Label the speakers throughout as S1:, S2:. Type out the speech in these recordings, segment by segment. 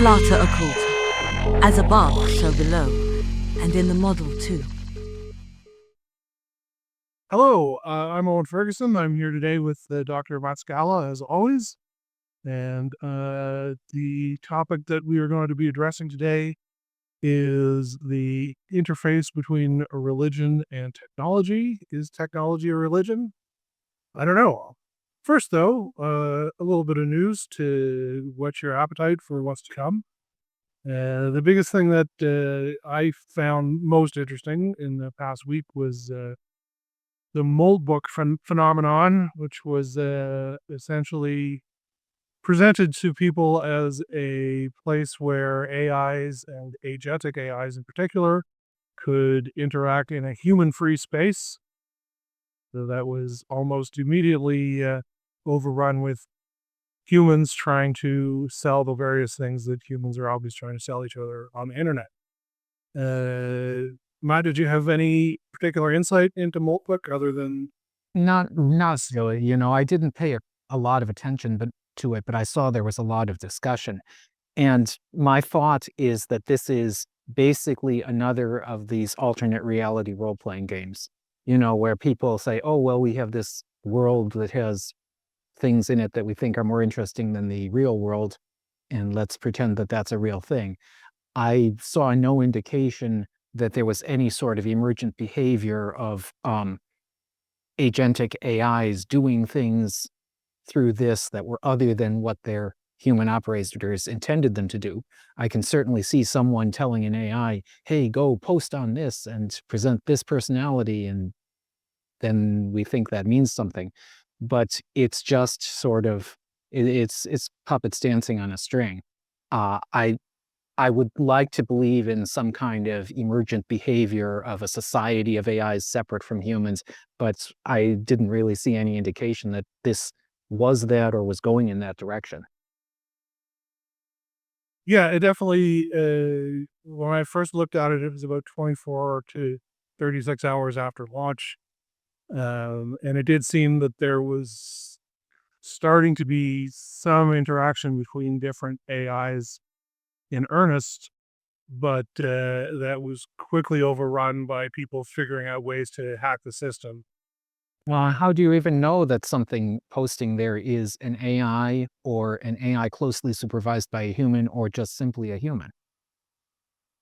S1: Tabulata Occulta, as above, so below, and in the model too.
S2: Hello, I'm Owen Ferguson. I'm here today with Dr. Skala, as always. And the topic that we are going to be addressing today is the interface between a religion and technology. Is technology a religion? I don't know. First, though, a little bit of news to whet your appetite for what's to come. The biggest thing that I found most interesting in the past week was the Moldbook phenomenon, which was essentially presented to people as a place where AIs and agentic AIs in particular could interact in a human-free space. So that was almost immediately overrun with humans trying to sell the various things that humans are always trying to sell each other on the internet. Matt, did you have any particular insight into Moltbook other than
S3: Not necessarily. I didn't pay a lot of attention to it, but I saw there was a lot of discussion. And my thought is that this is basically another of these alternate reality role-playing games, where people say, oh, well, we have this world that has things in it that we think are more interesting than the real world, and let's pretend that that's a real thing. I saw no indication that there was any sort of emergent behavior of agentic AIs doing things through this that were other than what their human operators intended them to do. I can certainly see someone telling an AI, hey, go post on this and present this personality, and then we think that means something. But it's just sort of, it's puppets dancing on a string. I would like to believe in some kind of emergent behavior of a society of AIs separate from humans, but I didn't really see any indication that this was that or was going in that direction.
S2: Yeah, it definitely, when I first looked at it, it was about 24 to 36 hours after launch. And it did seem that there was starting to be some interaction between different AIs in earnest, but that was quickly overrun by people figuring out ways to hack the system.
S3: Well, how do you even know that something posting there is an AI or an AI closely supervised by a human or just simply a human?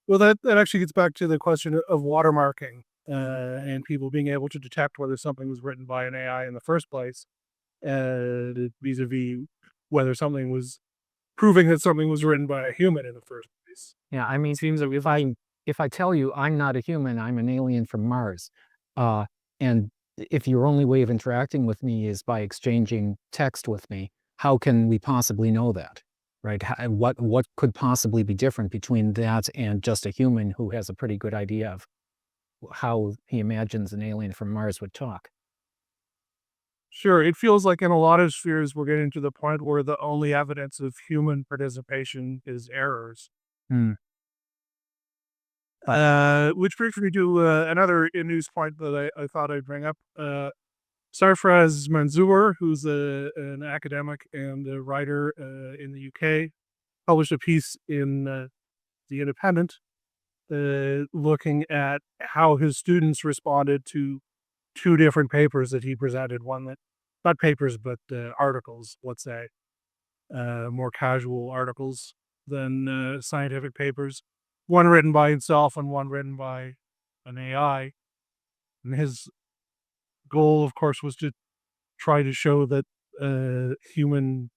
S2: Well, that actually gets back to the question of watermarking and people being able to detect whether something was written by an AI in the first place, vis-a-vis whether something was proving that something was written by a human in the first place.
S3: Yeah, I mean, it seems like if I tell you I'm not a human, I'm an alien from Mars, and if your only way of interacting with me is by exchanging text with me, how can we possibly know that, right? What could possibly be different between that and just a human who has a pretty good idea of how he imagines an alien from Mars would talk?
S2: Sure, it feels like in a lot of spheres we're getting to the point where the only evidence of human participation is errors.
S3: Hmm.
S2: Which brings me to another news point that I thought I'd bring up. Sarfraz Manzoor, who's an academic and a writer in the UK, published a piece in The Independent looking at how his students responded to two different papers that he presented. One that, not papers, but articles, let's say, more casual articles than scientific papers. One written by himself and one written by an AI. And his goal, of course, was to try to show that human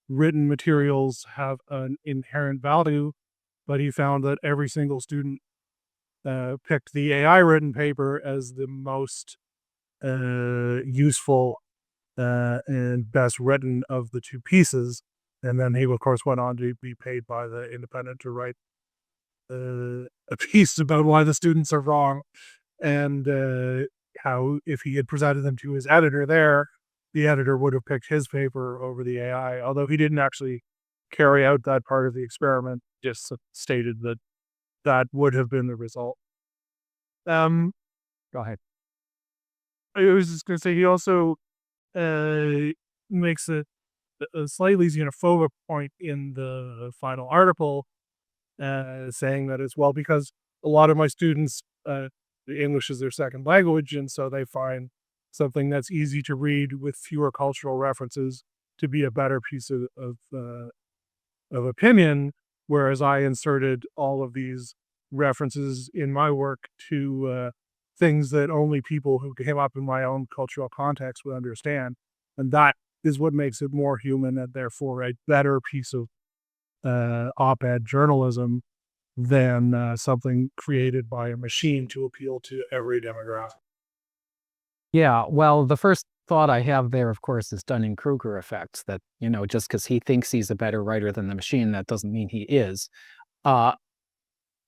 S2: written materials have an inherent value, but he found that every single student picked the AI written paper as the most useful and best written of the two pieces. And then he, of course, went on to be paid by the Independent to write a piece about why the students are wrong and how if he had presented them to his editor there, the editor would have picked his paper over the AI, although he didn't actually carry out that part of the experiment, just stated that that would have been the result.
S3: Go ahead.
S2: I was just going to say, he also makes a slightly xenophobic point in the final article, saying that it's, well, because a lot of my students, the English is their second language, and so they find something that's easy to read with fewer cultural references to be a better piece of opinion, whereas I inserted all of these references in my work to things that only people who came up in my own cultural context would understand. And that is what makes it more human and therefore a better piece of op-ed journalism than something created by a machine to appeal to every demographic.
S3: Yeah, well, the first thought I have there, of course, is Dunning-Kruger effects, that, just because he thinks he's a better writer than the machine, that doesn't mean he is. Uh,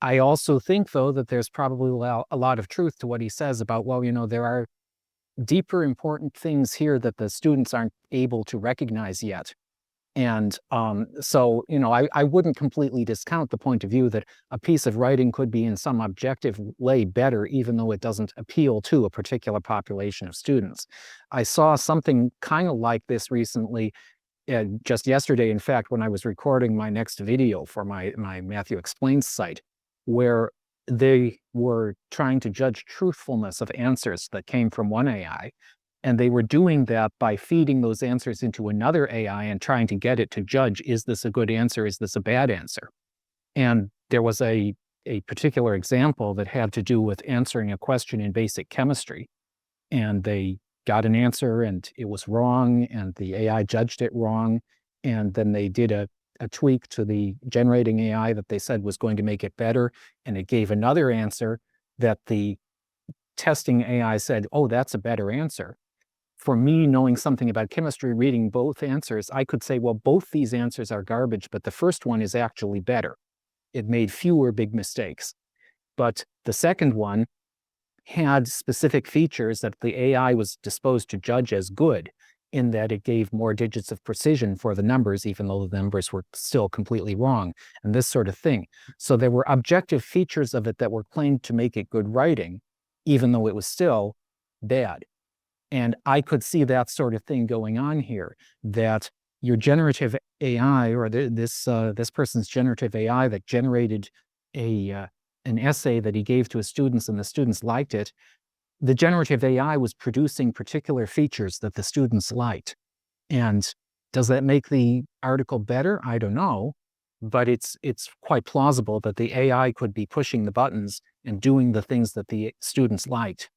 S3: I also think, though, that there's probably a lot of truth to what he says about, well, there are deeper important things here that the students aren't able to recognize yet. And so, I wouldn't completely discount the point of view that a piece of writing could be in some objective way better, even though it doesn't appeal to a particular population of students. I saw something kind of like this recently, just yesterday, in fact, when I was recording my next video for my Matthew Explains site, where they were trying to judge truthfulness of answers that came from one AI. And they were doing that by feeding those answers into another AI and trying to get it to judge, is this a good answer? Is this a bad answer? And there was a particular example that had to do with answering a question in basic chemistry. And they got an answer and it was wrong, and the AI judged it wrong. And then they did a tweak to the generating AI that they said was going to make it better. And it gave another answer that the testing AI said, oh, that's a better answer. For me, knowing something about chemistry, reading both answers, I could say, well, both these answers are garbage, but the first one is actually better. It made fewer big mistakes. But the second one had specific features that the AI was disposed to judge as good, in that it gave more digits of precision for the numbers, even though the numbers were still completely wrong, and this sort of thing. So there were objective features of it that were claimed to make it good writing, even though it was still bad. And I could see that sort of thing going on here, that your generative AI, or this person's generative AI that generated an essay that he gave to his students and the students liked it, the generative AI was producing particular features that the students liked. And does that make the article better? I don't know. But it's quite plausible that the AI could be pushing the buttons and doing the things that the students liked,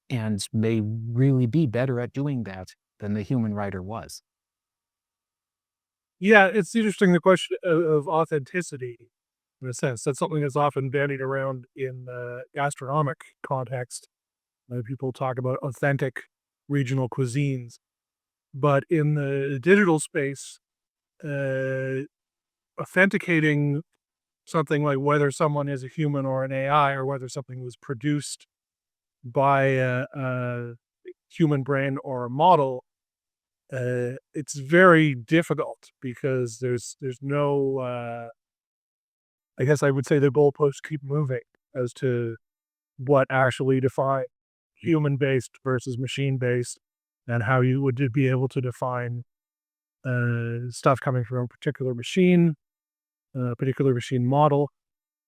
S3: and may really be better at doing that than the human writer was.
S2: Yeah, it's interesting, the question of authenticity, in a sense. That's something that's often bandied around in the gastronomic context. People talk about authentic regional cuisines. But in the digital space, authenticating something like whether someone is a human or an AI, or whether something was produced by a human brain or a model, it's very difficult because there's no, I guess I would say the goalposts keep moving as to what actually define human-based versus machine-based, and how you would be able to define stuff coming from a particular machine model.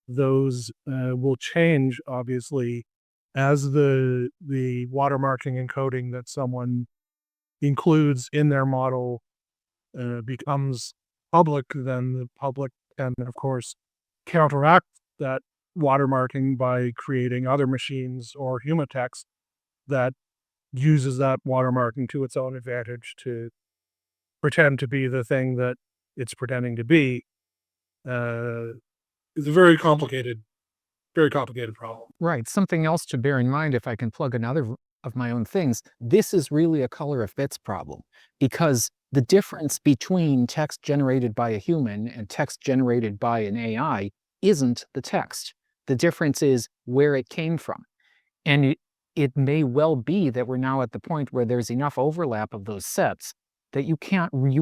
S2: Those will change, obviously, as the watermarking and coding that someone includes in their model becomes public. Then the public can, of course, counteract that watermarking by creating other machines or human text that uses that watermarking to its own advantage to pretend to be the thing that it's pretending to be. It's a very complicated problem.
S3: Right. Something else to bear in mind, if I can plug another of my own things, this is really a color of bits problem, because the difference between text generated by a human and text generated by an AI isn't the text. The difference is where it came from. And it may well be that we're now at the point where there's enough overlap of those sets that you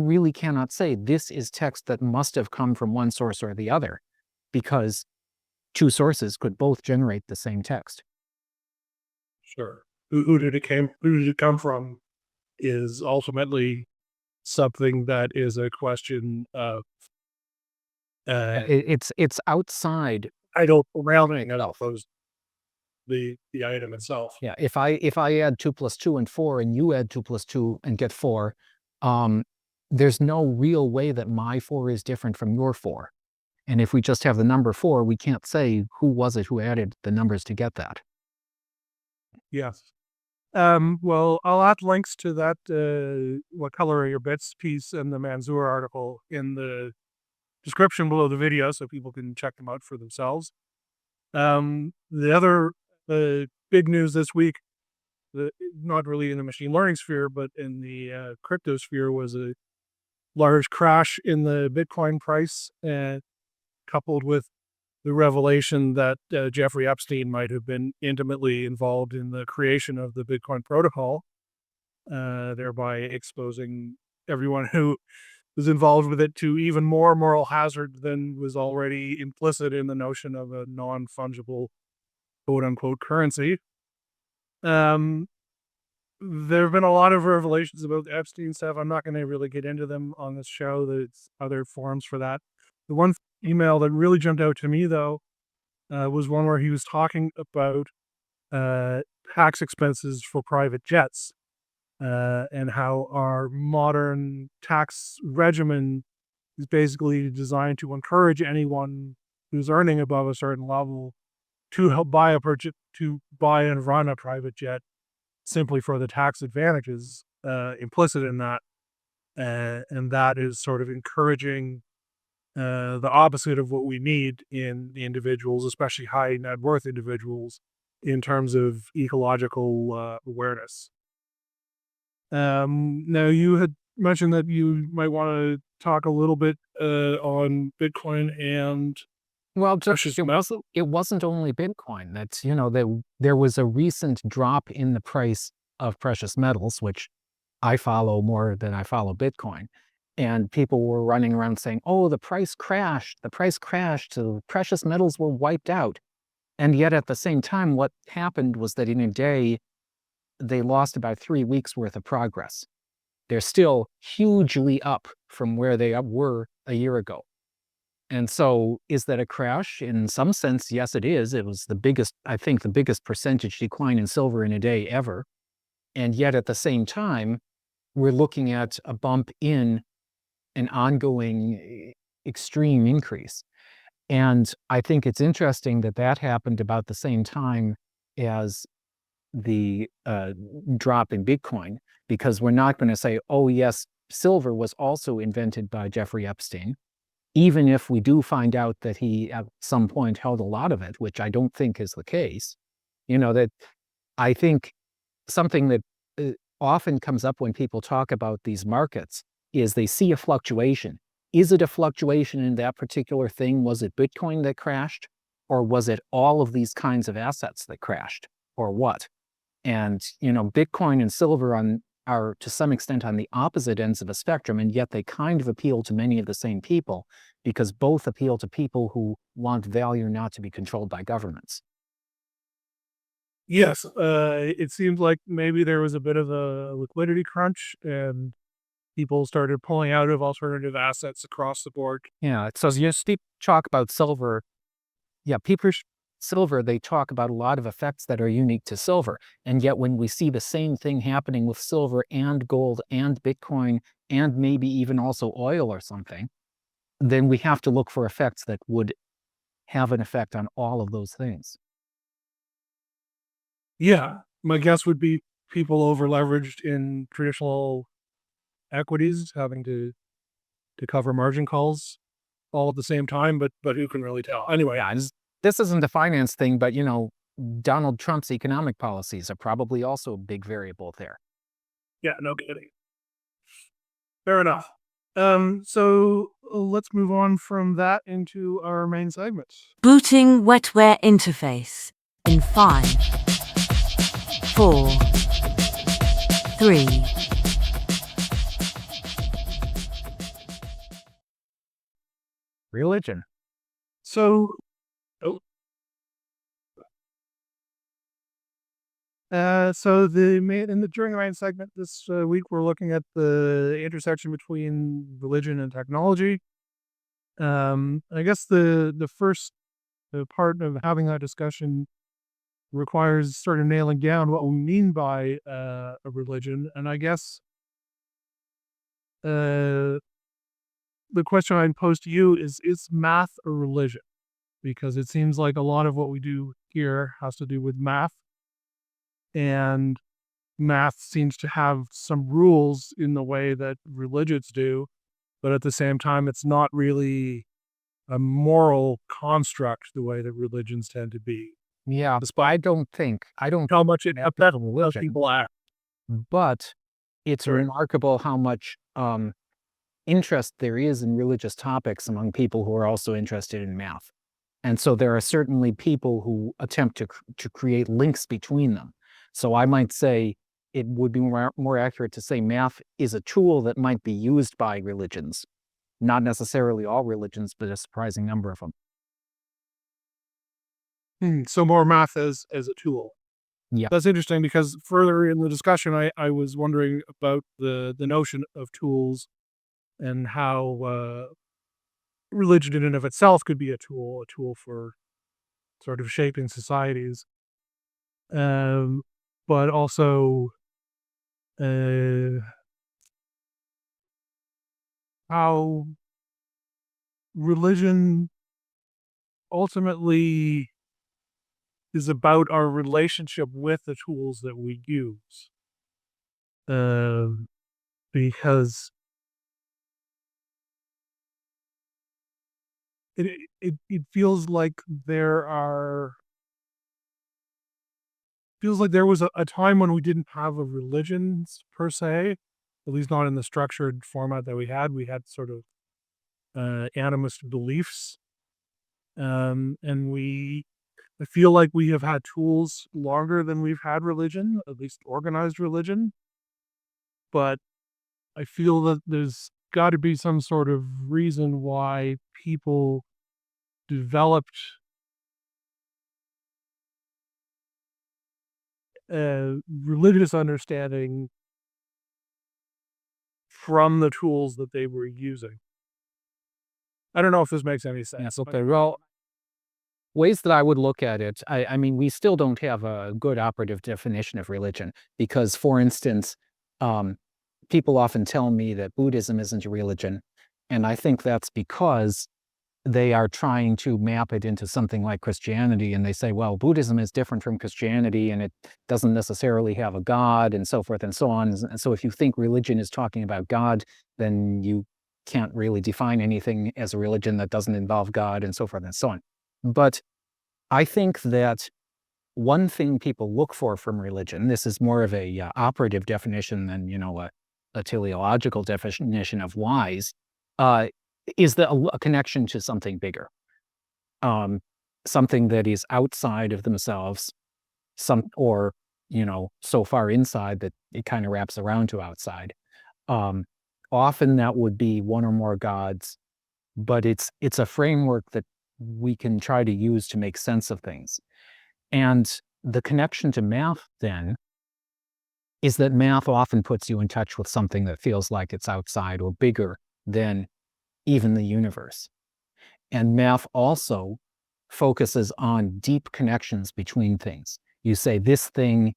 S3: really cannot say this is text that must have come from one source or the other, because two sources could both generate the same text.
S2: Sure. Who did it come from is ultimately something that is a question of
S3: It's outside.
S2: I don't rounding it off the item itself.
S3: Yeah, if I add 2 plus 2 and 4, and you add 2 plus 2 and get 4, there's no real way that my 4 is different from your 4. And if we just have the number 4, we can't say who was it who added the numbers to get that.
S2: Yes. Well, I'll add links to that what color are your bits piece and the Manzoor article in the description below the video so people can check them out for themselves. The other big news this week, not really in the machine learning sphere, but in the crypto sphere, was a large crash in the Bitcoin price, coupled with the revelation that Jeffrey Epstein might have been intimately involved in the creation of the Bitcoin protocol, thereby exposing everyone who was involved with it to even more moral hazard than was already implicit in the notion of a non-fungible quote-unquote currency. There have been a lot of revelations about Epstein stuff. I'm not going to really get into them on this show. There's other forums for that. The one email that really jumped out to me, though, was one where he was talking about tax expenses for private jets and how our modern tax regimen is basically designed to encourage anyone who's earning above a certain level to help buy and run a private jet simply for the tax advantages implicit in that. And that is sort of encouraging the opposite of what we need in the individuals, especially high net worth individuals, in terms of ecological awareness. Now, you had mentioned that you might want to talk a little bit on Bitcoin and
S3: Well, it wasn't only Bitcoin. That's, there was a recent drop in the price of precious metals, which I follow more than I follow Bitcoin. And people were running around saying, oh, the price crashed, so precious metals were wiped out. And yet at the same time, what happened was that in a day, they lost about 3 weeks worth of progress. They're still hugely up from where they were a year ago. And so is that a crash? In some sense, yes, it is. It was the biggest percentage decline in silver in a day ever. And yet at the same time, we're looking at a bump in an ongoing extreme increase. And I think it's interesting that that happened about the same time as the drop in Bitcoin, because we're not going to say, oh, yes, silver was also invented by Jeffrey Epstein, even if we do find out that he at some point held a lot of it, which I don't think is the case. That I think something that often comes up when people talk about these markets is they see a fluctuation. Is it a fluctuation in that particular thing? Was it Bitcoin that crashed? Or was it all of these kinds of assets that crashed? Or what? And, Bitcoin and silver are to some extent on the opposite ends of a spectrum, and yet they kind of appeal to many of the same people, because both appeal to people who want value not to be controlled by governments.
S2: Yes, it seems like maybe there was a bit of a liquidity crunch and people started pulling out of alternative assets across the board.
S3: Yeah, so as you talk about silver, silver, they talk about a lot of effects that are unique to silver. And yet when we see the same thing happening with silver and gold and Bitcoin and maybe even also oil or something, then we have to look for effects that would have an effect on all of those things.
S2: Yeah, my guess would be people over leveraged in traditional equities having to cover margin calls all at the same time, but who can really tell? Anyway,
S3: Yeah, this isn't a finance thing, but Donald Trump's economic policies are probably also a big variable there.
S2: Yeah, no kidding. Fair enough. So let's move on from that into our main segment.
S1: Booting wetware interface in 5, 4, 3.
S3: Religion.
S2: So, During the main segment this week, we're looking at the intersection between religion and technology. I guess the first part of having that discussion requires sort of nailing down what we mean by a religion, and I guess the question I'd pose to you is math a religion? Because it seems like a lot of what we do here has to do with math, and math seems to have some rules in the way that religions do, but at the same time, it's not really a moral construct the way that religions tend to be.
S3: Yeah, I don't
S2: How much it
S3: math is a
S2: affects how
S3: religion,
S2: people act.
S3: but it's
S2: Sorry.
S3: remarkable how much interest there is in religious topics among people who are also interested in math. And so there are certainly people who attempt to create links between them. So I might say it would be more accurate to say math is a tool that might be used by religions, not necessarily all religions, but a surprising number of them.
S2: So more math as a tool.
S3: Yeah.
S2: That's interesting because further in the discussion, I was wondering about the notion of tools and how religion in and of itself could be a tool for sort of shaping societies. But also uh, how religion ultimately is about our relationship with the tools that we use. Because it feels like there was a time when we didn't have a religion per se, at least not in the structured format that we had. We had sort of animist beliefs, and I feel like we have had tools longer than we've had religion, at least organized religion. But I feel that there's got to be some sort of reason why people developed religious understanding from the tools that they were using. I don't know if this makes any sense.
S3: Yes, okay. Well, ways that I would look at it, I mean, we still don't have a good operative definition of religion because, for instance, people often tell me that Buddhism isn't a religion, and I think that's because they are trying to map it into something like Christianity, and they say, well, Buddhism is different from Christianity, and it doesn't necessarily have a God, and so forth and so on. And so if you think religion is talking about God, then you can't really define anything as a religion that doesn't involve God, and so forth and so on. But I think that one thing people look for from religion, this is more of a operative definition than, a teleological definition of wise, uh, is a connection to something bigger, something that is outside of themselves, or so far inside that it kind of wraps around to outside. Um, Often that would be one or more gods, but it's a framework that we can try to use to make sense of things. And the connection to math then is that math often puts you in touch with something that feels like it's outside or bigger than even the universe. And math also focuses on deep connections between things. You say this thing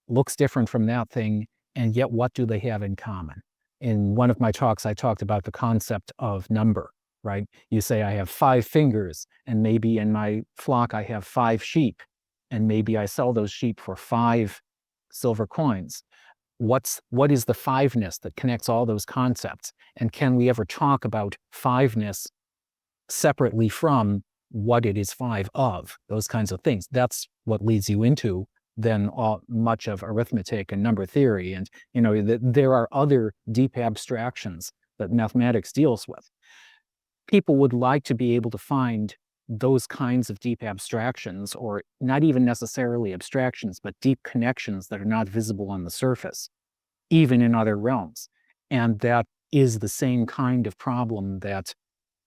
S3: looks different from that thing, and yet what do they have in common? In one of my talks, I talked about the concept of number, right? You say I have 5 fingers, and maybe in my flock I have 5 sheep, and maybe I sell those sheep for 5 silver coins. What is the fiveness that connects all those concepts? And can we ever talk about fiveness separately from what it is 5 of? Those kinds of things. That's what leads you into then much of arithmetic and number theory. And there are other deep abstractions that mathematics deals with. People would like to be able to find those kinds of deep abstractions, or not even necessarily abstractions, but deep connections that are not visible on the surface, even in other realms. And that is the same kind of problem that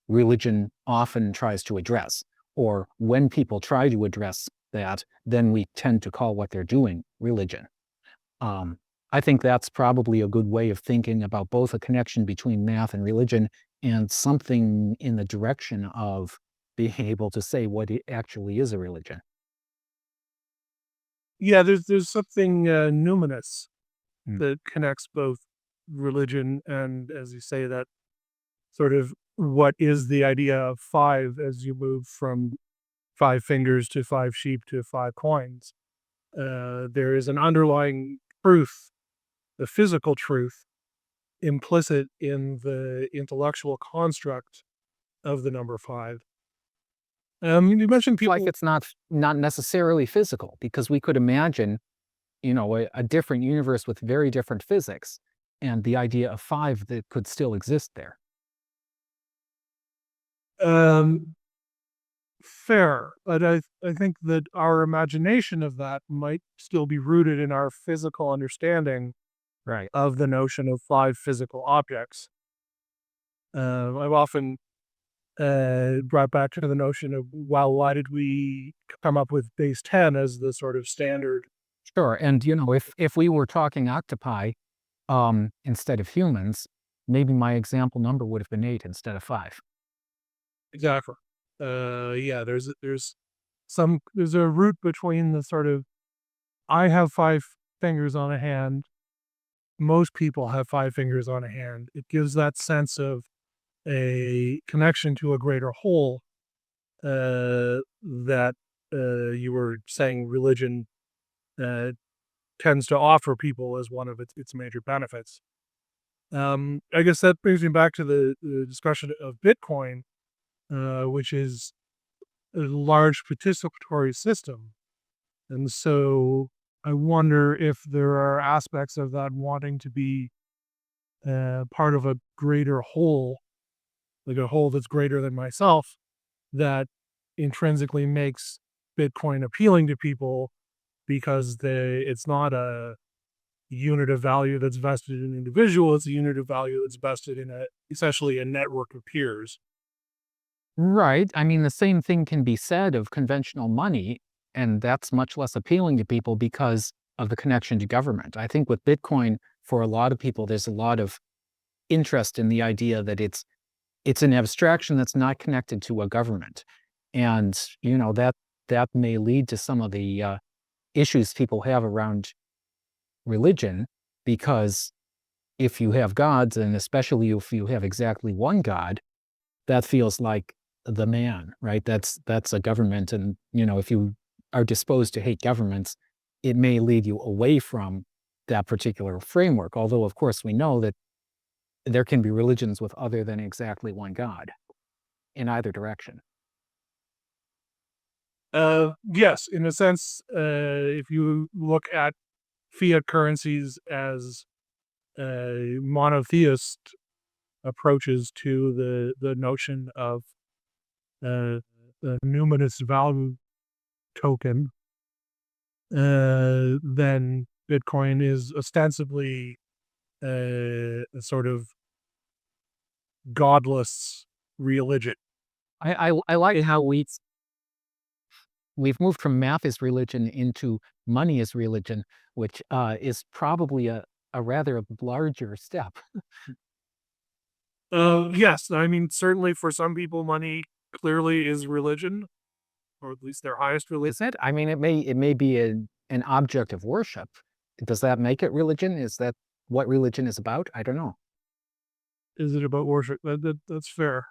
S3: religion often tries to address, or when people try to address that, then we tend to call what they're doing religion. I think that's probably a good way of thinking about both a connection between math and religion and something in the direction of being able to say what it actually is a religion.
S2: Yeah, there's something numinous
S3: Mm.
S2: that connects both religion and, as you say, that sort of what is the idea of five as you move from 5 fingers to 5 sheep to 5 coins. There is an underlying truth, the physical truth, implicit in the intellectual construct of the number five. You mentioned
S3: It's like
S2: people.
S3: it's not necessarily physical, because we could imagine, a different universe with very different physics, and the idea of five that could still exist there.
S2: Um, Fair, but I think that our imagination of that might still be rooted in our physical understanding
S3: Right.
S2: of the notion of five physical objects. I've often brought back to the notion of, well, why did we come up with base 10 as the sort of standard?
S3: Sure. And if we were talking octopi, instead of humans, maybe my example number would have been 8 instead of 5.
S2: Exactly. Yeah, there's a root between the sort of, I have 5 fingers on a hand. Most people have 5 fingers on a hand. It gives that sense of a connection to a greater whole, that you were saying religion uh, tends to offer people as one of its major benefits. I guess that brings me back to the discussion of Bitcoin, which is a large participatory system. And so I wonder if there are aspects of that wanting to be part of a greater whole, like a whole that's greater than myself, that intrinsically makes Bitcoin appealing to people because it's not a unit of value that's vested in an individual. It's a unit of value that's vested in essentially a network of peers.
S3: Right. I mean, the same thing can be said of conventional money, and that's much less appealing to people because of the connection to government. I think with Bitcoin, for a lot of people, there's a lot of interest in the idea that it's an abstraction that's not connected to a government. And, that may lead to some of the issues people have around religion, because if you have gods, and especially if you have exactly one God, that feels like the man, right? That's a government. And, if you are disposed to hate governments, it may lead you away from that particular framework. Although, of course, we know that there can be religions with other than exactly one God in either direction.
S2: Yes, in a sense, if you look at fiat currencies as monotheist approaches to the notion of the numinous value token, then Bitcoin is ostensibly a sort of godless religion.
S3: I like how we've moved from math as religion into money as religion, which is probably a rather larger step.
S2: Yes, I mean, certainly for some people, money clearly is religion, or at least their highest religion.
S3: Is it? I mean, it may be an object of worship. Does that make it religion? Is that what religion is about? I don't know.
S2: Is it about worship? That's fair.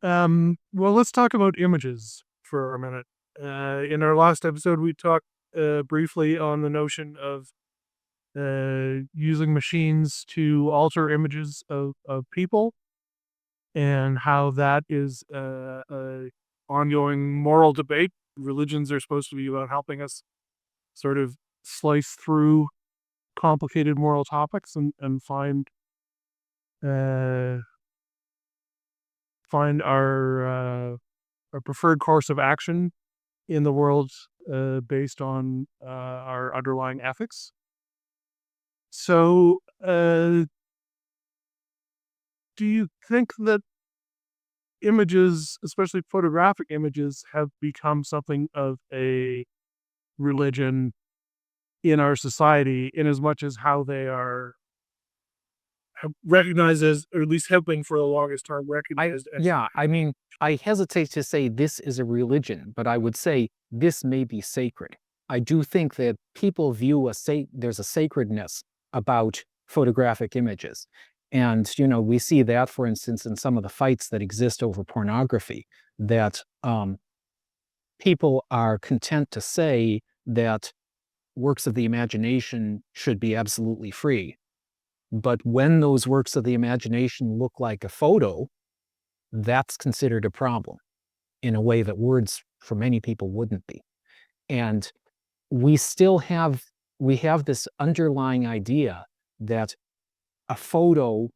S2: Well, let's talk about images for a minute. In our last episode, we talked briefly on the notion of using machines to alter images of people, and how that is a ongoing moral debate. Religions are supposed to be about helping us sort of slice through complicated moral topics and uh, find our preferred course of action in the world based on our underlying ethics. So, do you think that images, especially photographic images, have become something of a religion in our society, in as much as how they are recognized as, or at least have been for the longest time recognized as.
S3: Yeah, I mean, I hesitate to say this is a religion, but I would say this may be sacred. I do think that people view there's a sacredness about photographic images. And, we see that, for instance, in some of the fights that exist over pornography, that people are content to say that works of the imagination should be absolutely free. But when those works of the imagination look like a photo, that's considered a problem in a way that words for many people wouldn't be. And we have this underlying idea that a photo,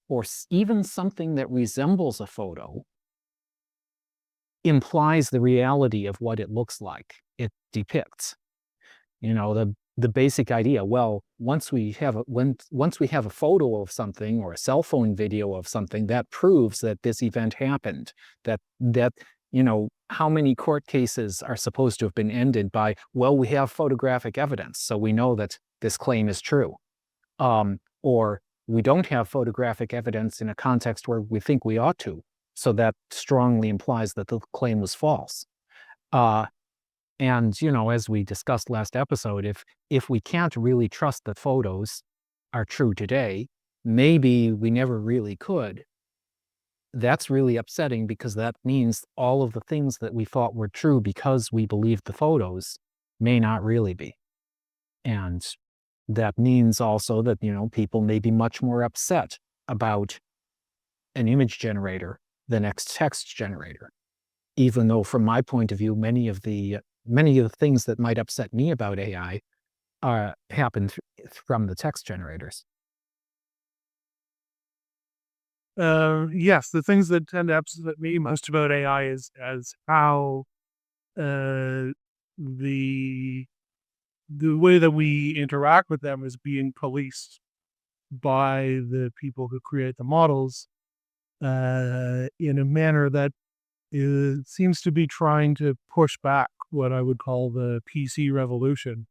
S3: or even something that resembles a photo, implies the reality of what it looks like it depicts. The basic idea. Well, once we have a photo of something or a cell phone video of something, that proves that this event happened. That how many court cases are supposed to have been ended by, well, we have photographic evidence, so we know that this claim is true. Or we don't have photographic evidence in a context where we think we ought to, so that strongly implies that the claim was false. And, as we discussed last episode, if we can't really trust that photos are true today, maybe we never really could. That's really upsetting, because that means all of the things that we thought were true because we believed the photos may not really be. And that means also that, people may be much more upset about an image generator than a text generator. Even though, from my point of view, many of the things that might upset me about AI happen from the text generators.
S2: Yes, the things that tend to upset me most about AI is as how the way that we interact with them is being policed by the people who create the models in a manner that seems to be trying to push back what I would call the PC revolution,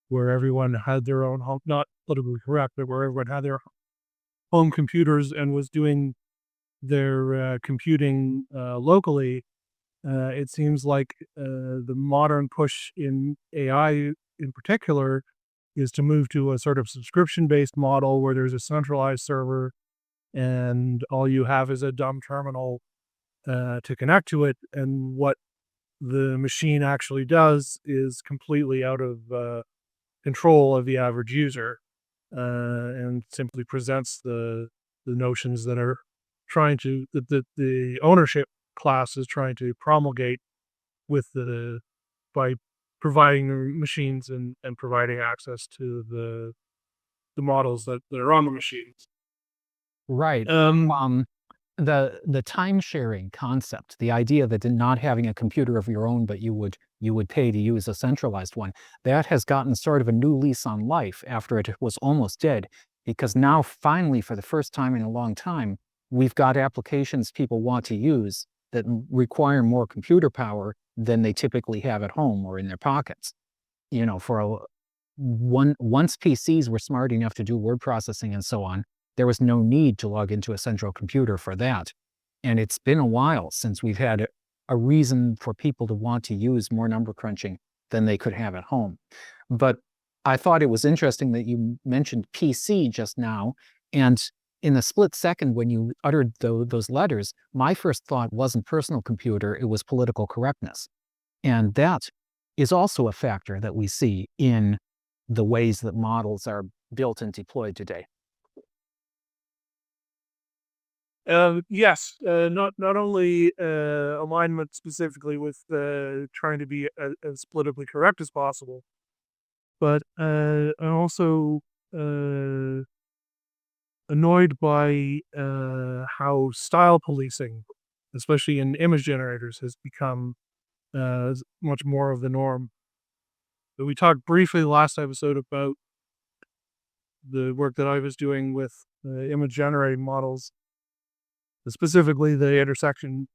S2: where everyone had their own home, not politically correct, but where everyone had their home computers and was doing their computing locally. It seems like the modern push in AI in particular is to move to a sort of subscription-based model where there's a centralized server and all you have is a dumb terminal to connect to it, and what the machine actually does is completely out of control of the average user, and simply presents the notions that are that the ownership class is trying to promulgate by providing the machines and providing access to the models that are on the machines.
S3: Right. The time sharing concept, the idea that not having a computer of your own, but you would pay to use a centralized one, that has gotten sort of a new lease on life after it was almost dead, because now finally, for the first time in a long time, we've got applications people want to use that require more computer power than they typically have at home or in their pockets. Once PCs were smart enough to do word processing and so on, there was no need to log into a central computer for that. And it's been a while since we've had a reason for people to want to use more number crunching than they could have at home. But I thought it was interesting that you mentioned PC just now. And in a split second, when you uttered those letters, my first thought wasn't personal computer, it was political correctness. And that is also a factor that we see in the ways that models are built and deployed today.
S2: Yes, not only alignment specifically with trying to be as politically correct as possible, but I'm also annoyed by how style policing, especially in image generators, has become much more of the norm. But we talked briefly last episode about the work that I was doing with image generating models, specifically the intersection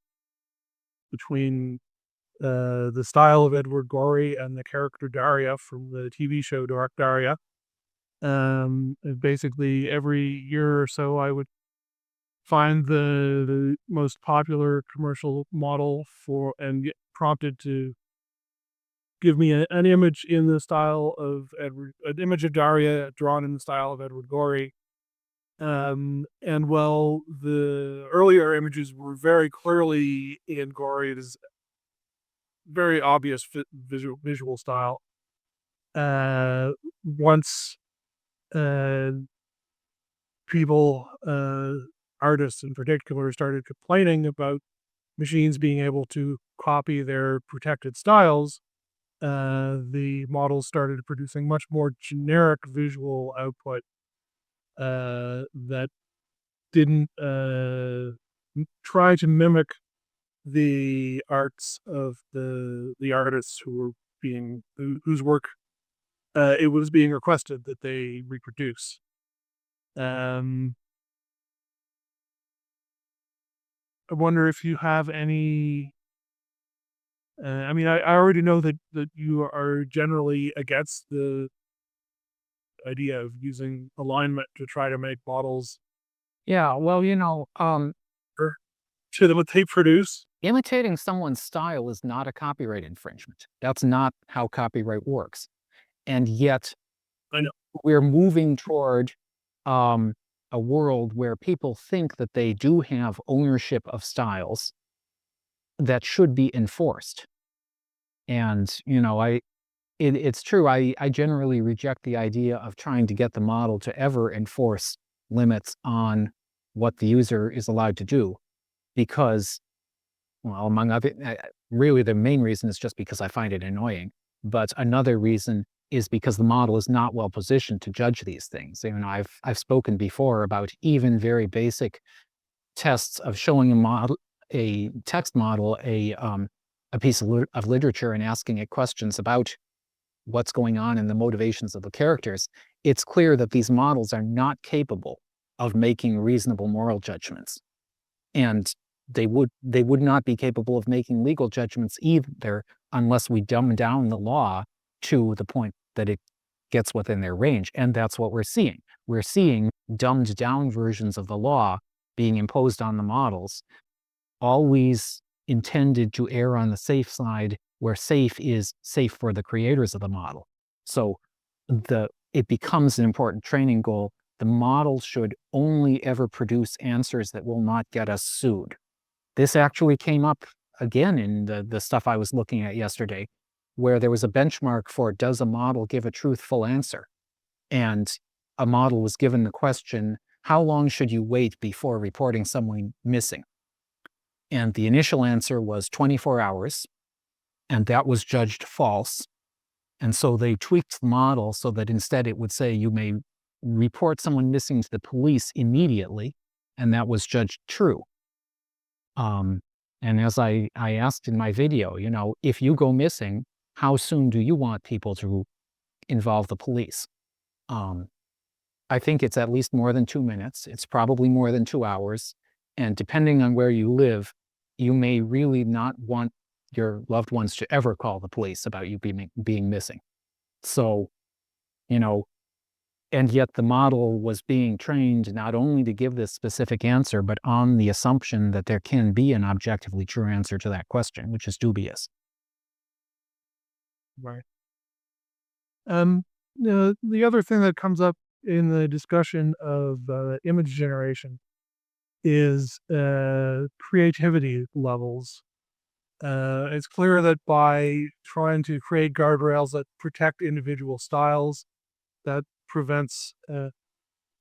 S2: between the style of Edward Gorey and the character Daria from the TV show Dark Daria. Basically, every year or so, I would find the most popular commercial model and get prompted to give me an image in the style of an image of Daria drawn in the style of Edward Gorey. And while the earlier images were very clearly in Gorey's very obvious visual style, once people, artists in particular, started complaining about machines being able to copy their protected styles, the models started producing much more generic visual output that didn't try to mimic the arts of the artists whose work it was being requested that they reproduce. I wonder if you have any. I mean, I already know that you are generally against the idea of using alignment to try to make models
S3: Yeah, well,
S2: to what they produce.
S3: imitating someone's style is not a copyright infringement. That's not how copyright works. And yet,
S2: I know.
S3: we're moving toward a world where people think that they do have ownership of styles that should be enforced. And, it's true. I generally reject the idea of trying to get the model to ever enforce limits on what the user is allowed to do, because, well, among other, really the main reason is just because I find it annoying. But another reason is because the model is not well positioned to judge these things. I've spoken before about even very basic tests of showing a text model, a piece of literature, and asking it questions about what's going on and the motivations of the characters. It's clear that these models are not capable of making reasonable moral judgments, and they would not be capable of making legal judgments either, unless we dumb down the law to the point that it gets within their range. And that's what we're seeing. We're seeing dumbed down versions of the law being imposed on the models, always intended to err on the safe side, where safe is safe for the creators of the model. So it becomes an important training goal. The model should only ever produce answers that will not get us sued. This actually came up again in the stuff I was looking at yesterday, where there was a benchmark for, does a model give a truthful answer? And a model was given the question, how long should you wait before reporting someone missing? And the initial answer was 24 hours, and that was judged false. And so they tweaked the model so that instead it would say you may report someone missing to the police immediately, and that was judged true. And as I asked in my video, if you go missing, how soon do you want people to involve the police? I think it's at least more than 2 minutes. It's probably more than 2 hours. And depending on where you live, you may really not want your loved ones to ever call the police about you being missing. So, and yet the model was being trained not only to give this specific answer, but on the assumption that there can be an objectively true answer to that question, which is dubious.
S2: Right. The other thing that comes up in the discussion of image generation is creativity levels. It's clear that by trying to create guardrails that protect individual styles, that prevents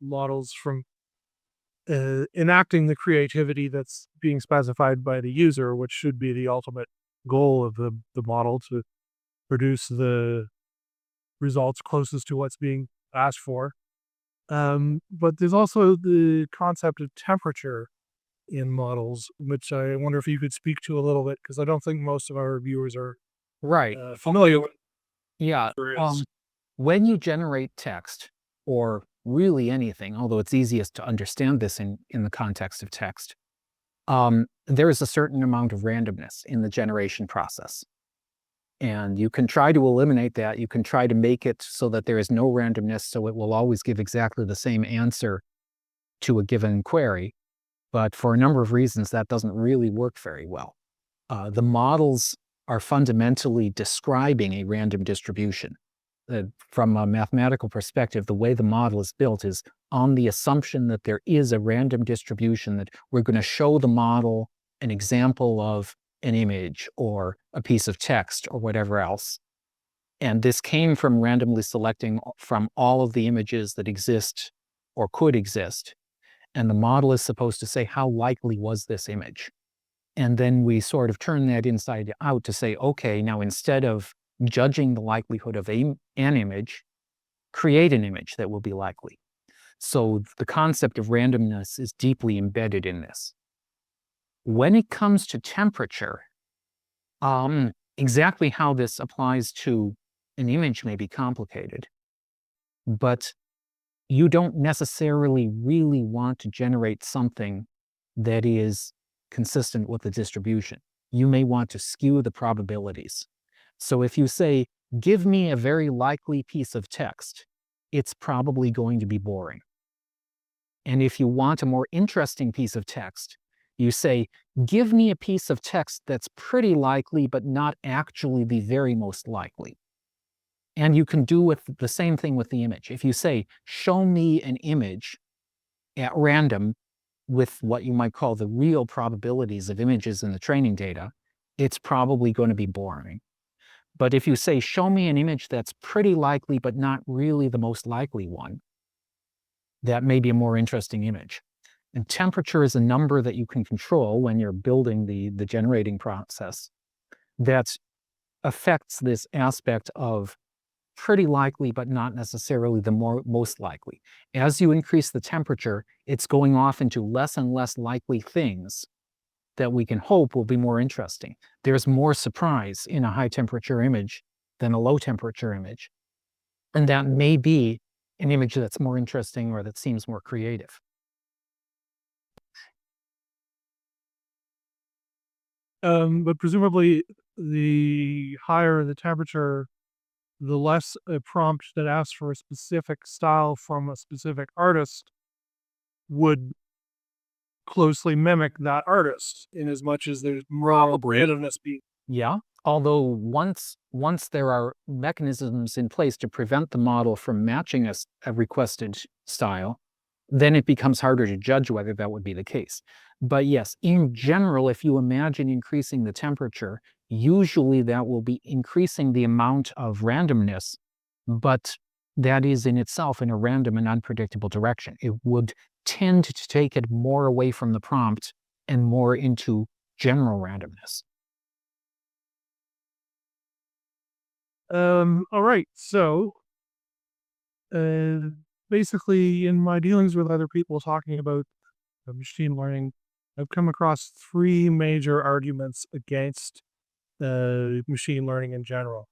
S2: models from enacting the creativity that's being specified by the user, which should be the ultimate goal of the model, to produce the results closest to what's being asked for. But there's also the concept of temperature in models, which I wonder if you could speak to a little bit, because I don't think most of our viewers are
S3: Right.
S2: familiar with
S3: Yeah.
S2: it.
S3: When you generate text, or really anything, although it's easiest to understand this in the context of text, there is a certain amount of randomness in the generation process. And you can try to eliminate that. You can try to make it so that there is no randomness, so it will always give exactly the same answer to a given query. But for a number of reasons, that doesn't really work very well. The models are fundamentally describing a random distribution. From a mathematical perspective, the way the model is built is on the assumption that there is a random distribution, that we're going to show the model an example of an image or a piece of text or whatever else. And this came from randomly selecting from all of the images that exist or could exist. And the model is supposed to say, how likely was this image? And then we sort of turn that inside out to say, okay, now instead of judging the likelihood of an image, create an image that will be likely. So the concept of randomness is deeply embedded in this. When it comes to temperature, exactly how this applies to an image may be complicated, but you don't necessarily really want to generate something that is consistent with the distribution. You may want to skew the probabilities. So if you say, give me a very likely piece of text, it's probably going to be boring. And if you want a more interesting piece of text, you say, give me a piece of text that's pretty likely, but not actually the very most likely. And you can do with the same thing with the image. If you say, show me an image at random with what you might call the real probabilities of images in the training data, it's probably going to be boring. But if you say, show me an image that's pretty likely, but not really the most likely one, that may be a more interesting image. And temperature is a number that you can control when you're building the generating process that affects this aspect of pretty likely, but not necessarily the most likely. As you increase the temperature, it's going off into less and less likely things that we can hope will be more interesting. There's more surprise in a high temperature image than a low temperature image. And that may be an image that's more interesting or that seems more creative.
S2: But presumably, the higher the temperature, the less a prompt that asks for a specific style from a specific artist would closely mimic that artist, in as much as there's more randomness being.
S3: Yeah, although once there are mechanisms in place to prevent the model from matching a requested style, then it becomes harder to judge whether that would be the case. But yes, in general, if you imagine increasing the temperature, usually that will be increasing the amount of randomness, but that is in itself in a random and unpredictable direction. It would tend to take it more away from the prompt and more into general randomness.
S2: All right. So, basically, in my dealings with other people talking about machine learning, I've come across three major arguments against machine learning in general.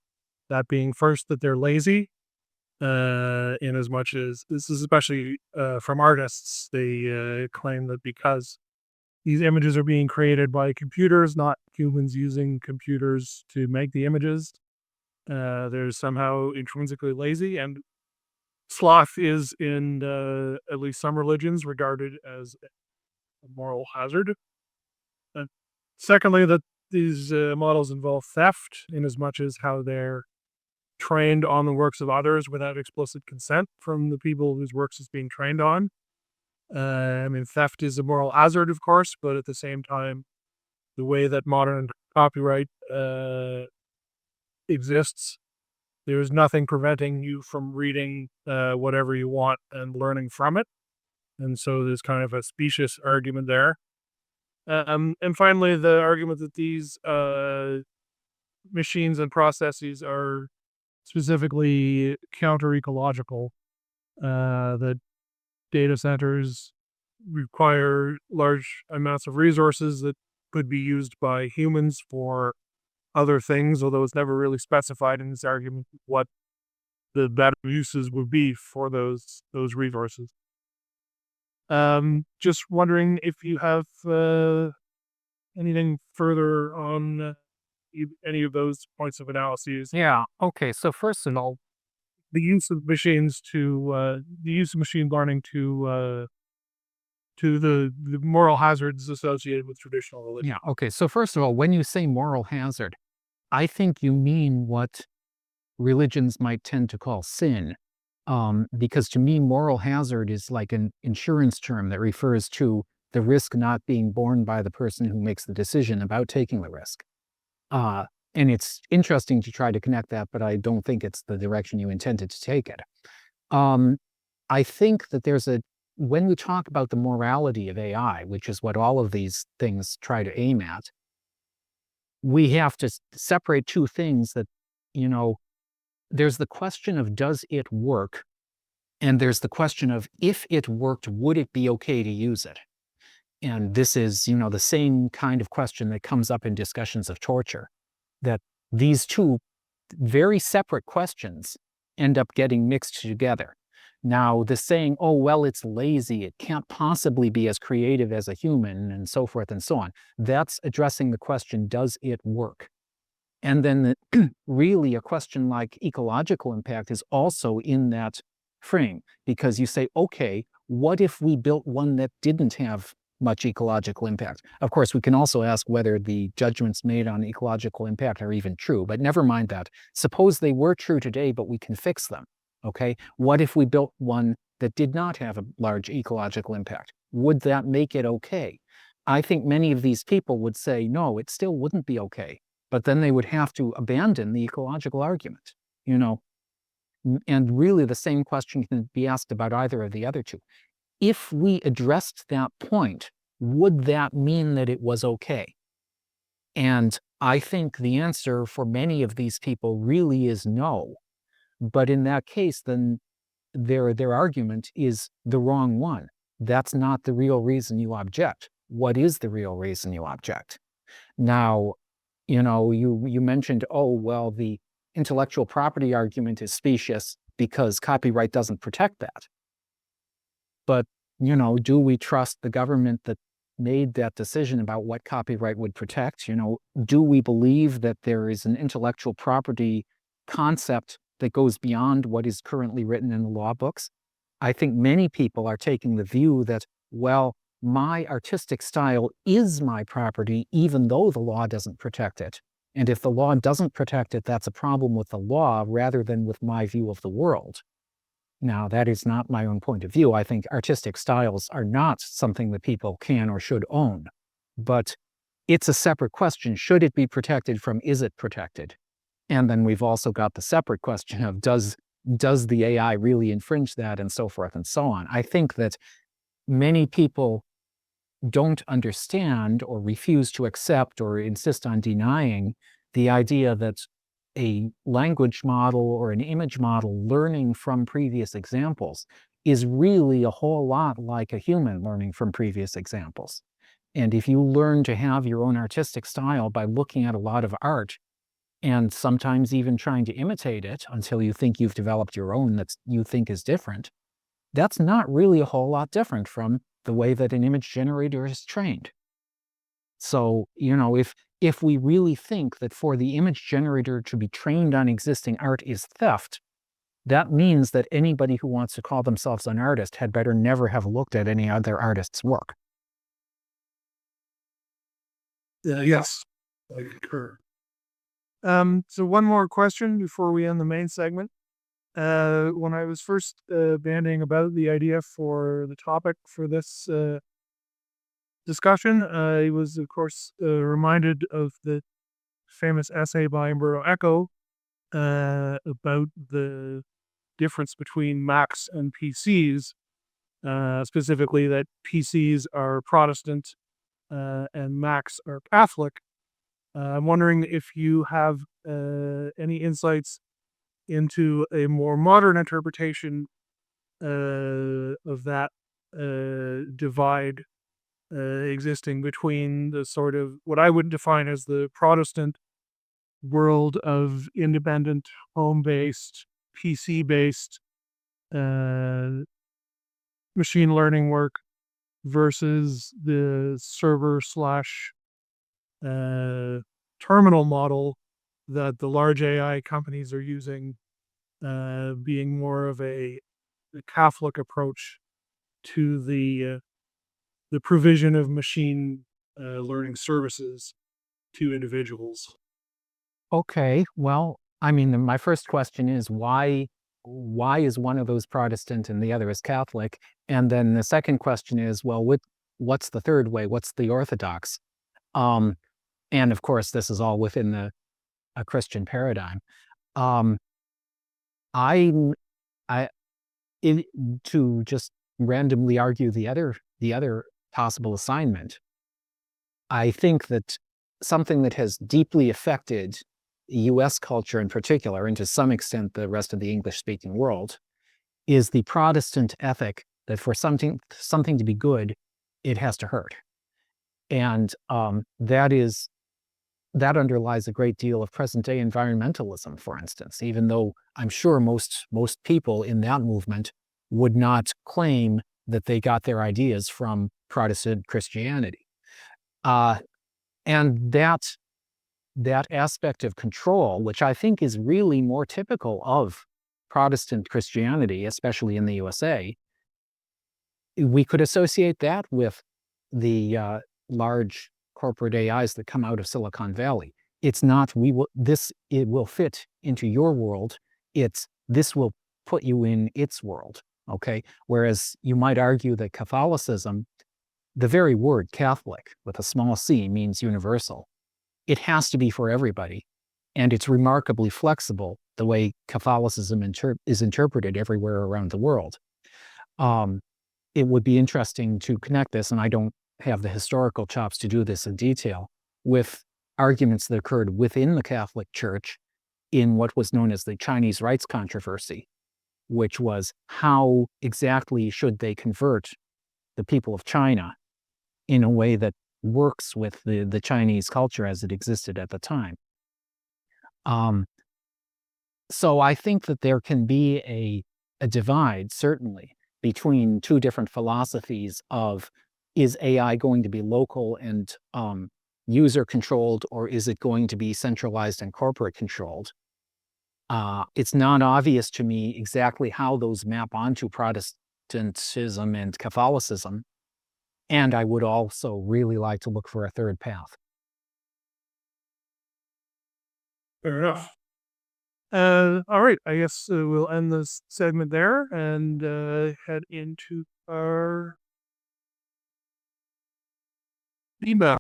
S2: That being, first, that they're lazy, in as much as this is especially from artists. They claim that because these images are being created by computers, not humans using computers to make the images, they're somehow intrinsically lazy, and sloth is in at least some religions regarded as a moral hazard. Secondly, that these models involve theft, in as much as how they're trained on the works of others without explicit consent from the people whose works is being trained on. I mean, theft is a moral hazard, of course, but at the same time, the way that modern copyright exists, there's nothing preventing you from reading whatever you want and learning from it. And so there's kind of a specious argument there. And finally, the argument that these machines and processes are specifically counter-ecological, that data centers require large amounts of resources that could be used by humans for other things, although it's never really specified in this argument what the better uses would be for those resources. Just wondering if you have anything further on any of those points of analyses?
S3: Yeah. Okay. So first of all,
S2: The use of machines the use of machine learning to the moral hazards associated with traditional religion.
S3: yeah. Okay. So first of all, when you say moral hazard, I think you mean what religions might tend to call sin. Because to me, moral hazard is like an insurance term that refers to the risk not being borne by the person who makes the decision about taking the risk. Uh, and it's interesting to try to connect that, but I don't think it's the direction you intended to take it. Um, I think that when we talk about the morality of AI, which is what all of these things try to aim at, we have to separate two things that, you know, there's the question of does it work? And there's the question of if it worked, would it be okay to use it? And this is, the same kind of question that comes up in discussions of torture, that these two very separate questions end up getting mixed together. Now, the saying, oh, well, it's lazy, it can't possibly be as creative as a human, and so forth and so on, that's addressing the question, does it work? And then really a question like ecological impact is also in that frame, because you say, okay, what if we built one that didn't have much ecological impact? Of course, we can also ask whether the judgments made on ecological impact are even true, but never mind that. Suppose they were true today, but we can fix them, okay? What if we built one that did not have a large ecological impact? Would that make it okay? I think many of these people would say, no, it still wouldn't be okay. But then they would have to abandon the ecological argument, you know? And really the same question can be asked about either of the other two. If we addressed that point, would that mean that it was okay? And I think the answer for many of these people really is no. But in that case, then their argument is the wrong one. That's not the real reason you object. What is the real reason you object? Now, you mentioned, oh, well, the intellectual property argument is specious because copyright doesn't protect that. But, do we trust the government that made that decision about what copyright would protect? Do we believe that there is an intellectual property concept that goes beyond what is currently written in the law books? I think many people are taking the view that, well, my artistic style is my property, even though the law doesn't protect it. And if the law doesn't protect it, that's a problem with the law rather than with my view of the world. Now, that is not my own point of view. I think artistic styles are not something that people can or should own. But it's a separate question. Should it be protected from, is it protected? And then we've also got the separate question of, does the AI really infringe that, and so forth and so on. I think that many people don't understand or refuse to accept or insist on denying the idea that a language model or an image model learning from previous examples is really a whole lot like a human learning from previous examples. And if you learn to have your own artistic style by looking at a lot of art and sometimes even trying to imitate it until you think you've developed your own that you think is different, that's not really a whole lot different from the way that an image generator is trained. So, if we really think that for the image generator to be trained on existing art is theft, that means that anybody who wants to call themselves an artist had better never have looked at any other artist's work.
S2: Yes, I concur. So one more question before we end the main segment. When I was first bandying about the idea for the topic for this discussion, I was, of course, reminded of the famous essay by Umberto Eco about the difference between Macs and PCs, specifically that PCs are Protestant and Macs are Catholic. I'm wondering if you have any insights into a more modern interpretation of that divide existing between the sort of what I would define as the Protestant world of independent, home-based, PC-based machine learning work versus the server slash terminal model that the large AI companies are using, being more of a Catholic approach to the provision of machine learning services to individuals.
S3: Okay, well, I mean, my first question is why is one of those Protestant and the other is Catholic? And then the second question is, well, what's the third way? What's the Orthodox? Um, and of course, this is all within a Christian paradigm. Um, I, I, in, to just randomly argue the other possible assignment, I think that something that has deeply affected US culture in particular, and to some extent the rest of the English-speaking world, is the Protestant ethic that for something to be good, it has to hurt. And that underlies a great deal of present-day environmentalism, for instance, even though I'm sure most people in that movement would not claim that they got their ideas from Protestant Christianity. And that aspect of control, which I think is really more typical of Protestant Christianity, especially in the USA, we could associate that with the large corporate AIs that come out of Silicon Valley. It's not, it will fit into your world. It's, this will put you in its world, okay? Whereas you might argue that Catholicism, the very word Catholic with a small c means universal. It has to be for everybody. And it's remarkably flexible the way Catholicism is interpreted everywhere around the world. It would be interesting to connect this, and I don't have the historical chops to do this in detail, with arguments that occurred within the Catholic Church in what was known as the Chinese rights controversy, which was how exactly should they convert the people of China in a way that works with the Chinese culture as it existed at the time. So I think that there can be a divide, certainly, between two different philosophies of, is AI going to be local and user-controlled, or is it going to be centralized and corporate-controlled? It's not obvious to me exactly how those map onto Protestantism and Catholicism, and I would also really like to look for a third path.
S2: Fair enough. All right, I guess we'll end this segment there and head into our email.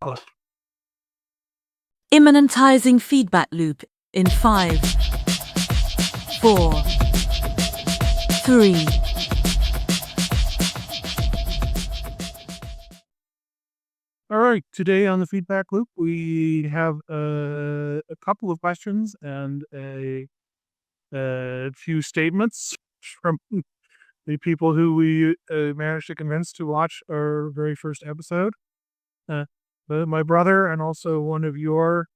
S1: Immanentizing feedback loop in 5, 4, 3.
S2: All right, today on the feedback loop, we have a couple of questions and a few statements from the people who we managed to convince to watch our very first episode. My brother and also one of your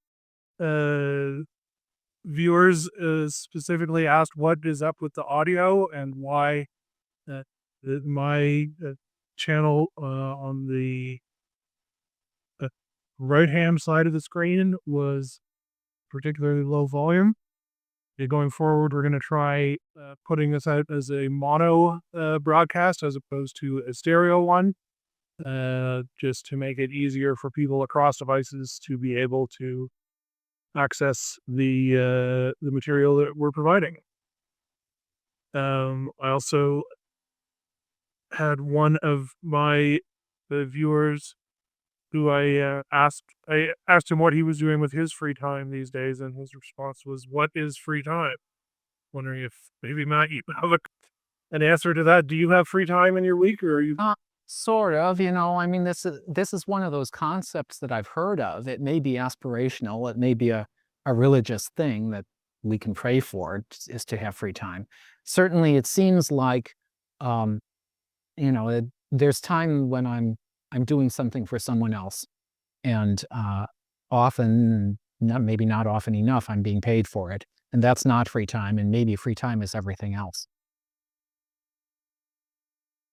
S2: viewers specifically asked what is up with the audio and why my channel on the right-hand side of the screen was particularly low volume. Going forward, we're going to try putting this out as a mono broadcast as opposed to a stereo one, just to make it easier for people across devices to be able to access the material that we're providing. I also had one of my viewers who I asked him what he was doing with his free time these days, and his response was, "What is free time?" Wondering if maybe Matt, you have an answer to that. Do you have free time in your week, or are you?
S3: Sort of, I mean, this is one of those concepts that I've heard of. It may be aspirational. It may be a religious thing that we can pray for, is to have free time. Certainly, it seems like, there's time when I'm doing something for someone else, and often, maybe not often enough, I'm being paid for it, and that's not free time. And maybe free time is everything else.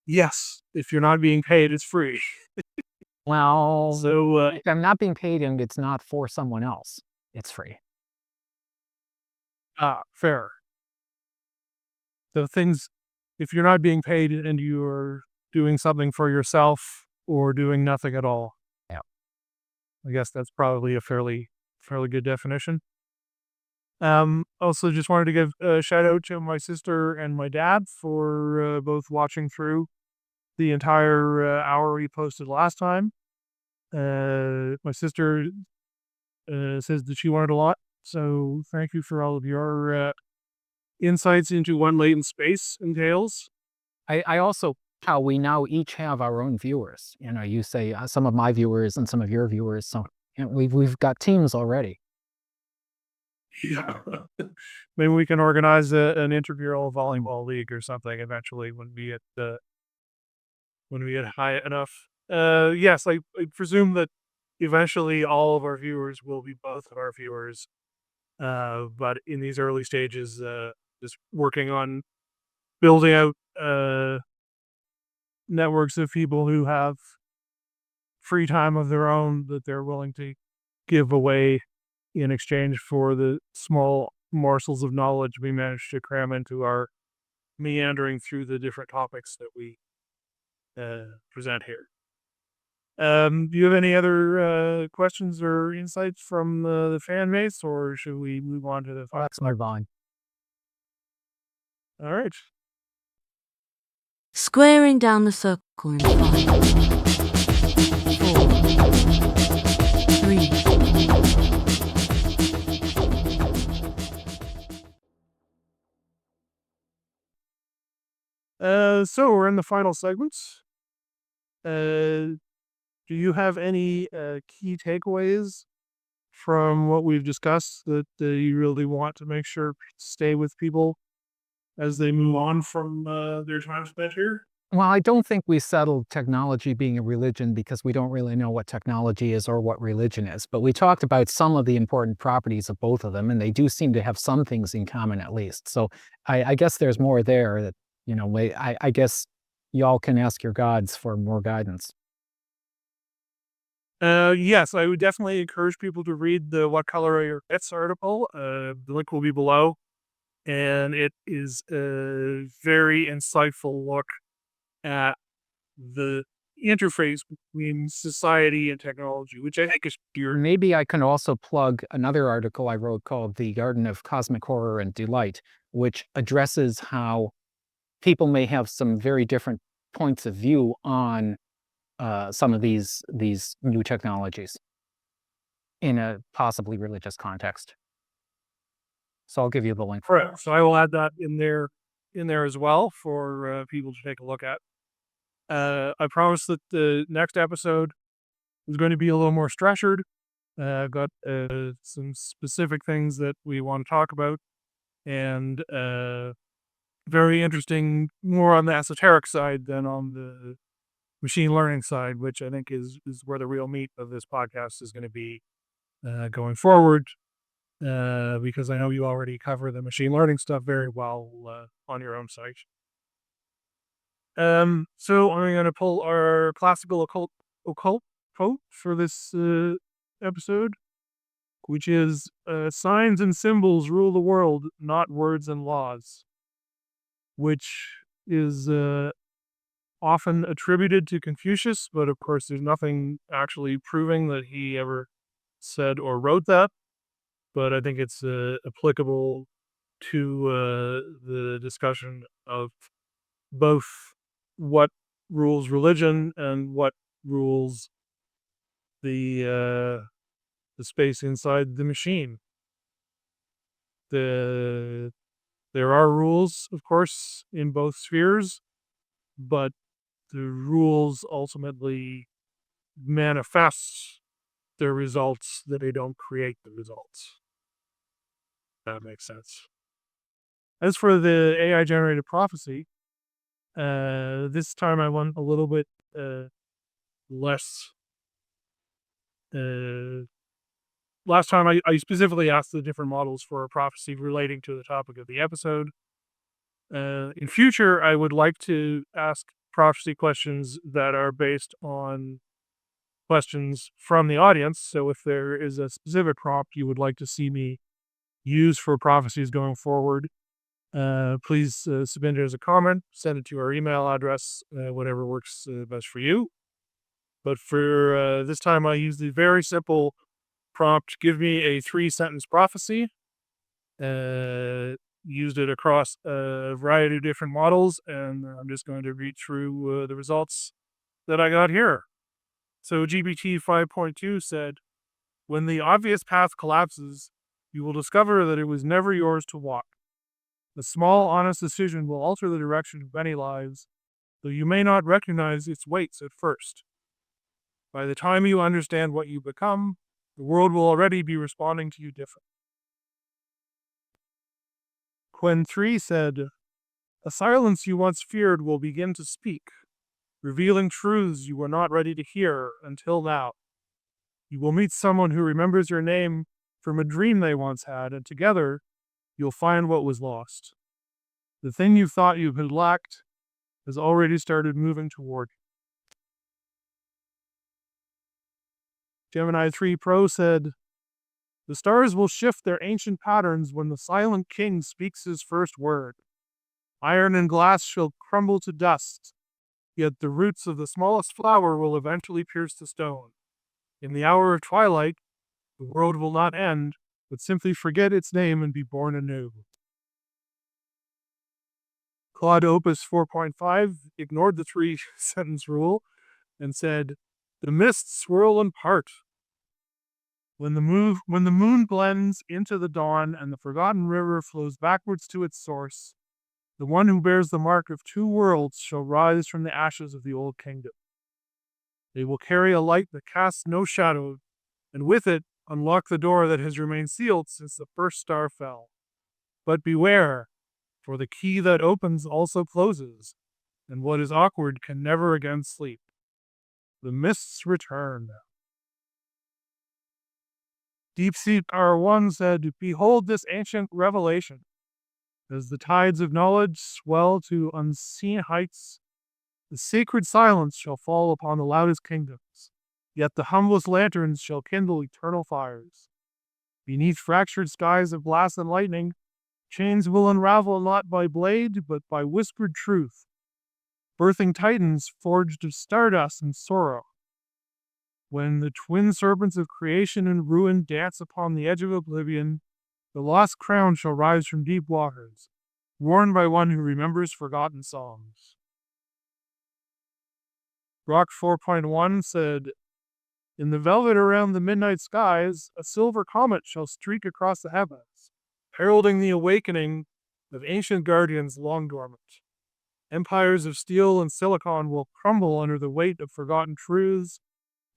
S2: Yes, if you're not being paid, it's free.
S3: Well,
S2: So,
S3: if I'm not being paid and it's not for someone else, it's free.
S2: fair. So things, if you're not being paid and you're doing something for yourself or doing nothing at all.
S3: Yeah.
S2: I guess that's probably a fairly good definition. Also, just wanted to give a shout out to my sister and my dad for both watching through the entire hour we posted last time. My sister says that she learned a lot, so thank you for all of your insights into what latent space entails.
S3: I also, how we now each have our own viewers. You say some of my viewers and some of your viewers. So we've got teams already.
S2: Yeah. Maybe we can organize an intramural volleyball league or something eventually when we get high enough. Yes, I presume that eventually all of our viewers will be both of our viewers. But in these early stages, just working on building out networks of people who have free time of their own that they're willing to give away in exchange for the small morsels of knowledge we managed to cram into our meandering through the different topics that we present here. Do you have any other questions or insights from the fan base, or should we move on to the final?
S3: Let's move on.
S2: All right.
S1: Squaring down the circle in 5, 4, 3.
S2: So we're in the final segments. Do you have any key takeaways from what we've discussed that you really want to make sure stay with people as they move on from their time spent here?
S3: Well, I don't think we settled technology being a religion because we don't really know what technology is or what religion is. But we talked about some of the important properties of both of them, and they do seem to have some things in common at least. So I guess there's more there that, I guess y'all can ask your gods for more guidance.
S2: Yes, I would definitely encourage people to read the What Color Are Your Bits article. The link will be below. And it is a very insightful look at the interface between society and technology, which I think is pure.
S3: Maybe I can also plug another article I wrote called The Garden of Cosmic Horror and Delight, which addresses how people may have some very different points of view on some of these new technologies in a possibly religious context. So I'll give you the link.
S2: Correct. So I will add that in there as well for people to take a look at. I promise that the next episode is going to be a little more structured. I've got some specific things that we want to talk about, and very interesting, more on the esoteric side than on the machine learning side, which I think is where the real meat of this podcast is going to be going forward. Because I know you already cover the machine learning stuff very well on your own site. So I'm going to pull our classical occult quote for this episode, which is signs and symbols rule the world, not words and laws, which is often attributed to Confucius, but of course there's nothing actually proving that he ever said or wrote that. But I think it's applicable to the discussion of both what rules religion and what rules the space inside the machine. There are rules, of course, in both spheres, but the rules ultimately manifest the results that they don't create the results. That makes sense. As for the AI generated prophecy, this time I went a little bit less. Last time I specifically asked the different models for a prophecy relating to the topic of the episode. In future, I would like to ask prophecy questions that are based on questions from the audience. So if there is a specific prompt you would like to see me use for prophecies going forward, please submit it as a comment, send it to our email address, whatever works best for you. But for this time, I used the very simple prompt, give me a 3-sentence prophecy. Used it across a variety of different models, and I'm just going to read through the results that I got here. So GPT 5.2 said, when the obvious path collapses, you will discover that it was never yours to walk. A small, honest decision will alter the direction of many lives, though you may not recognize its weights at first. By the time you understand what you become, the world will already be responding to you differently. Quen 3 said, a silence you once feared will begin to speak, revealing truths you were not ready to hear until now. You will meet someone who remembers your name from a dream they once had, and together you'll find what was lost. The thing you thought you had lacked has already started moving toward you. Gemini 3 Pro said, the stars will shift their ancient patterns when the silent king speaks his first word. Iron and glass shall crumble to dust, yet the roots of the smallest flower will eventually pierce the stone. In the hour of twilight, the world will not end, but simply forget its name and be born anew. Claude Opus 4.5 ignored the 3-sentence rule and said, the mists swirl and part. When the moon blends into the dawn and the forgotten river flows backwards to its source, the one who bears the mark of 2 worlds shall rise from the ashes of the old kingdom. They will carry a light that casts no shadow, and with it unlock the door that has remained sealed since the first star fell. But beware, for the key that opens also closes, and what is awkward can never again sleep. The mists return. DeepSeek R1 said, behold this ancient revelation. As the tides of knowledge swell to unseen heights, the sacred silence shall fall upon the loudest kingdoms, yet the humblest lanterns shall kindle eternal fires. Beneath fractured skies of glass and lightning, chains will unravel not by blade, but by whispered truth, birthing titans forged of stardust and sorrow. When the twin serpents of creation and ruin dance upon the edge of oblivion, the lost crown shall rise from deep waters, worn by one who remembers forgotten songs. Rock 4.1 said, in the velvet around the midnight skies, a silver comet shall streak across the heavens, heralding the awakening of ancient guardians long dormant. Empires of steel and silicon will crumble under the weight of forgotten truths,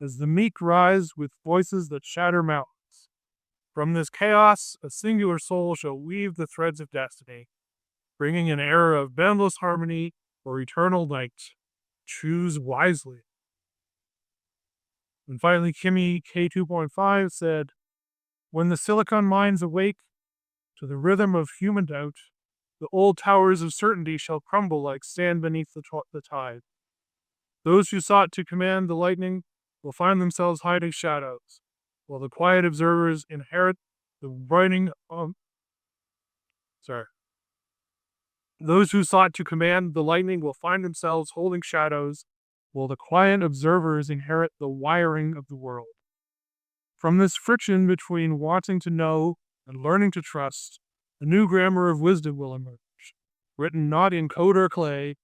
S2: as the meek rise with voices that shatter mountains. From this chaos, a singular soul shall weave the threads of destiny, bringing an era of boundless harmony or eternal night. Choose wisely. And finally, Kimmy K2.5 said, when the silicon minds awake to the rhythm of human doubt, the old towers of certainty shall crumble like sand beneath the tide. Those who sought to command the lightning will find themselves hiding shadows, while the quiet observers inherit the writing of... Those who sought to command the lightning will find themselves holding shadows, while the quiet observers inherit the wiring of the world. From this friction between wanting to know and learning to trust, a new grammar of wisdom will emerge, written not in code or clay,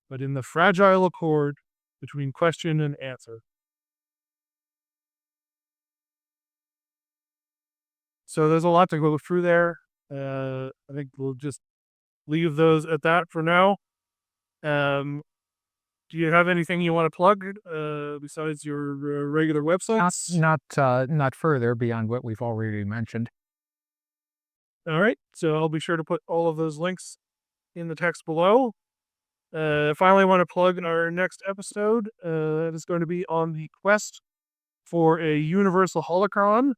S2: but in the fragile accord between question and answer. So there's a lot to go through there. I think we'll just leave those at that for now. Do you have anything you want to plug besides your regular websites?
S3: Not further beyond what we've already mentioned.
S2: All right, so I'll be sure to put all of those links in the text below. Finally, I want to plug our next episode. That is going to be on the quest for a universal holocron.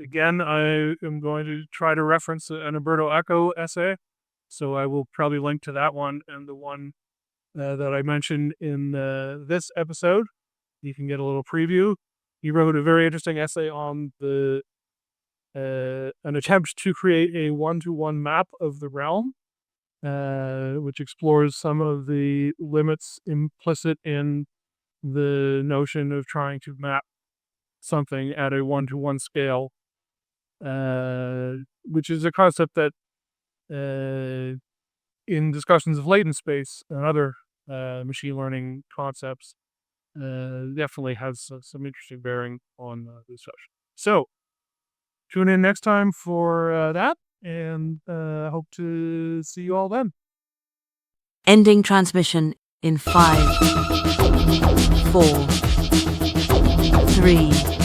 S2: Again, I am going to try to reference an Umberto Eco essay, so I will probably link to that one and the one that I mentioned in this episode. you can get a little preview. He wrote a very interesting essay on an attempt to create a one-to-one map of the realm, which explores some of the limits implicit in the notion of trying to map something at a one-to-one scale, which is a concept that in discussions of latent space and other machine learning concepts definitely has some interesting bearing on the discussion. So tune in next time for that, and hope to see you all then.
S1: Ending transmission in 5, 4, 3,